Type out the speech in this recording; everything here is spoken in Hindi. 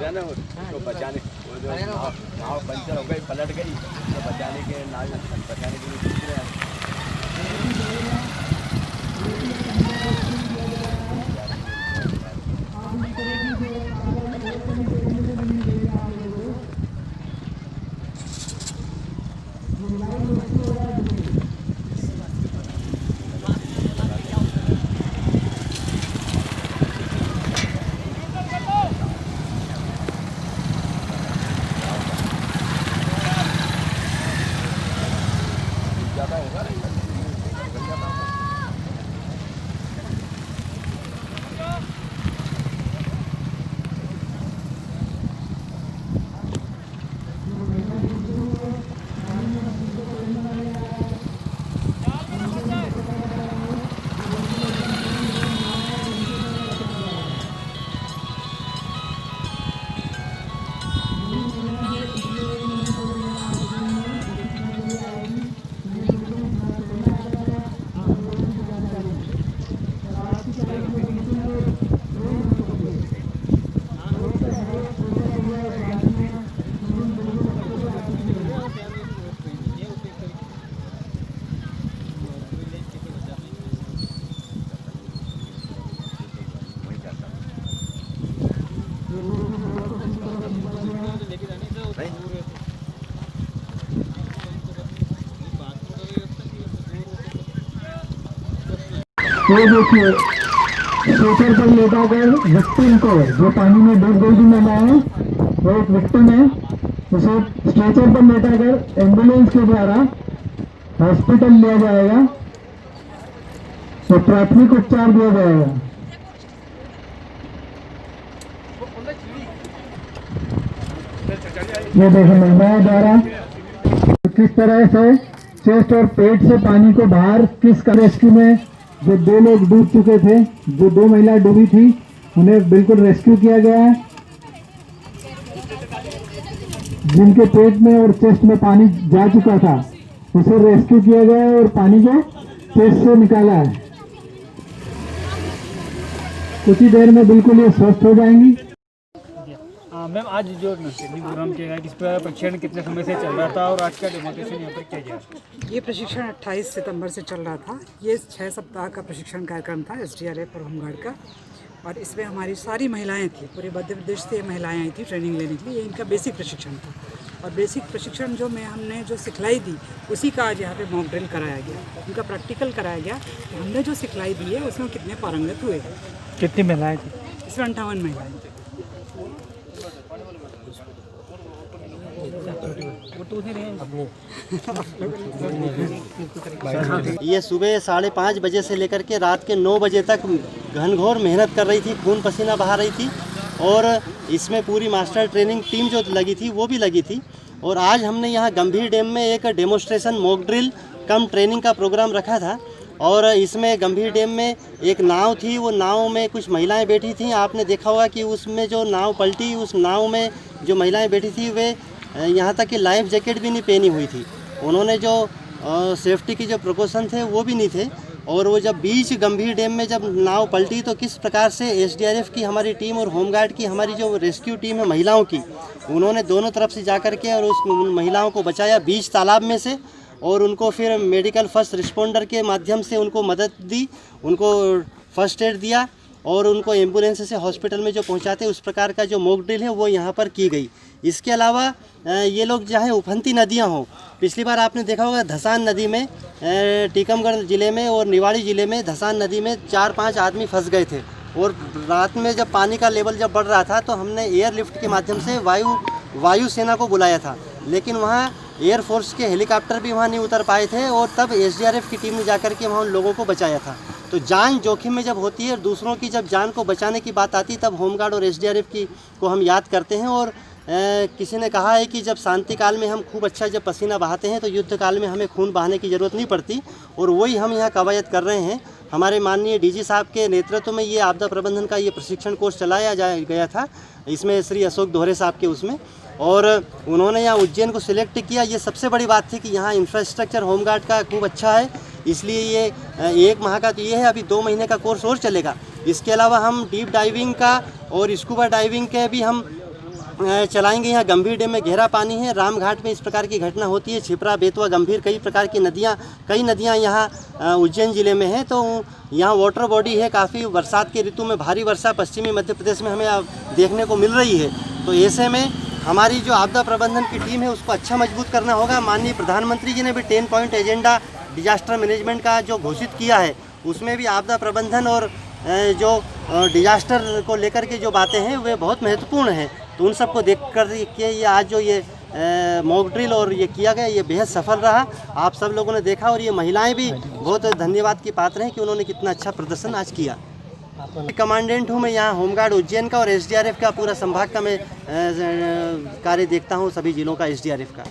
है ना, उसको बचाने, वो जो नाव पंचर हो गई, पलट गई, तो बचाने के लिए दूसरे हैं। ये देखिए स्ट्रेचर पर लेटा कर विक्टिम को, जो पानी में डूब गई थी महिला है, वो एक विक्टिम है, उसे स्ट्रेचर पर लेटा कर एम्बुलेंस के द्वारा हॉस्पिटल लिया जाएगा, तो प्राथमिक उपचार दिया जाएगा। ये देखिए महिलाओं द्वारा किस तरह से चेस्ट और पेट से पानी को बाहर किस रेस्क्यू में, जो 2 लोग डूब चुके थे, जो 2 महिला डूबी थी, उन्हें बिल्कुल रेस्क्यू किया गया है। जिनके पेट में और चेस्ट में पानी जा चुका था, उसे रेस्क्यू किया गया है और पानी को चेस्ट से निकाला है। कुछ ही देर में बिल्कुल ये स्वस्थ हो जाएंगी। मैम, आज जो ट्रेनिंग प्रोग्राम किया गया, किस पर प्रशिक्षण कितने समय से चल रहा था और आज का डेमोन्स्ट्रेशन यहाँ पर किया गया? ये प्रशिक्षण 28 सितंबर से चल रहा था। ये 6 सप्ताह का प्रशिक्षण कार्यक्रम था एसडीआरएफ और होमगार्ड का, और इसमें हमारी सारी महिलाएं थी, पूरे मध्य प्रदेश से महिलाएं आई थी ट्रेनिंग लेने के लिए। ये इनका बेसिक प्रशिक्षण था, और बेसिक प्रशिक्षण जो हमने जो सिखलाई दी, उसी का आज यहाँ पे मॉक ड्रिल कराया गया, उनका प्रैक्टिकल कराया गया कि हमने जो सिखलाई दी है उसमें कितने पारंगत हुए। कितनी महिलाएँ थी? इसमें 58 महिलाएँ थी। ये सुबह 5:30 बजे से लेकर के रात के 9 बजे तक घनघोर मेहनत कर रही थी, खून पसीना बहा रही थी, और इसमें पूरी मास्टर ट्रेनिंग टीम जो लगी थी वो भी लगी थी। और आज हमने यहाँ गंभीर डैम में एक डेमोन्स्ट्रेशन मॉक ड्रिल कम ट्रेनिंग का प्रोग्राम रखा था, और इसमें गंभीर डैम में एक नाव थी, वो नाव में कुछ महिलाएं बैठी थीं। आपने देखा होगा कि उसमें जो नाव पलटी, उस नाव में जो महिलाएं बैठी थी वे यहाँ तक कि लाइफ जैकेट भी नहीं पहनी हुई थी, उन्होंने जो सेफ्टी की जो प्रिकॉशन थे वो भी नहीं थे। और वो जब बीच गंभीर डैम में जब नाव पलटी, तो किस प्रकार से एसडीआरएफ की हमारी टीम और होमगार्ड की हमारी जो रेस्क्यू टीम है महिलाओं की, उन्होंने दोनों तरफ से जा कर के और उन महिलाओं को बचाया बीच तालाब में से, और उनको फिर मेडिकल फर्स्ट रिस्पॉन्डर के माध्यम से उनको मदद दी, उनको फर्स्ट एड दिया, और उनको एम्बुलेंस से हॉस्पिटल में जो पहुंचाते, उस प्रकार का जो मॉक ड्रिल है वो यहाँ पर की गई। इसके अलावा ये लोग चाहे उफनती नदियाँ हों, पिछली बार आपने देखा होगा धसान नदी में, टीकमगढ़ ज़िले में और निवाड़ी ज़िले में धसान नदी में 4-5 आदमी फंस गए थे, और रात में जब पानी का लेवल जब बढ़ रहा था तो हमने एयरलिफ्ट के माध्यम से वायु सेना को बुलाया था, लेकिन वहाँ एयरफोर्स के हेलीकॉप्टर भी वहाँ नहीं उतर पाए थे, और तब एसडीआरएफ की टीम ने जाकर के वहाँ उन लोगों को बचाया था। तो जान जोखिम में जब होती है और दूसरों की जब जान को बचाने की बात आती है, तब होमगार्ड और एसडीआरएफ की को हम याद करते हैं। और किसी ने कहा है कि जब शांति काल में हम खूब अच्छा जब पसीना बहाते हैं, तो युद्ध काल में हमें खून बहाने की ज़रूरत नहीं पड़ती, और वही हम यहाँ कवायद कर रहे हैं। हमारे माननीय डीजी साहब के नेतृत्व में ये आपदा प्रबंधन का ये प्रशिक्षण कोर्स चलाया गया था, इसमें श्री अशोक दोहरे साहब के उसमें, और उन्होंने यहाँ उज्जैन को सिलेक्ट किया। ये सबसे बड़ी बात थी कि यहाँ इंफ्रास्ट्रक्चर होमगार्ड का खूब अच्छा है, इसलिए ये 1 माह का तो ये है, अभी 2 महीने का कोर्स और चलेगा। इसके अलावा हम डीप डाइविंग का और स्कूबा डाइविंग के भी हम चलाएंगे। यहाँ गंभीर डैम में गहरा पानी है, रामघाट में इस प्रकार की घटना होती है, छिपरा, बेतवा, गंभीर कई प्रकार की कई नदियाँ यहाँ उज्जैन ज़िले में हैं। तो यहाँ वाटर बॉडी है काफ़ी, बरसात के ऋतु में भारी वर्षा पश्चिमी मध्य प्रदेश में हमें अब देखने को मिल रही है। तो ऐसे में हमारी जो आपदा प्रबंधन की टीम है उसको अच्छा मजबूत करना होगा। माननीय प्रधानमंत्री जी ने भी 10 पॉइंट एजेंडा डिजास्टर मैनेजमेंट का जो घोषित किया है उसमें भी आपदा प्रबंधन और जो डिजास्टर को लेकर के जो बातें हैं वे बहुत महत्वपूर्ण हैं। तो उन सबको देख कर के ये आज जो ये मॉक ड्रिल और ये किया गया ये बेहद सफल रहा। आप सब लोगों ने देखा और ये महिलाएं भी बहुत धन्यवाद की पात्र हैं कि उन्होंने कितना अच्छा प्रदर्शन आज किया। कमांडेंट हूँ मैं यहाँ होमगार्ड उज्जैन का और SDRF का पूरा संभाग का मैं कार्य देखता हूँ, सभी जिलों का SDRF का।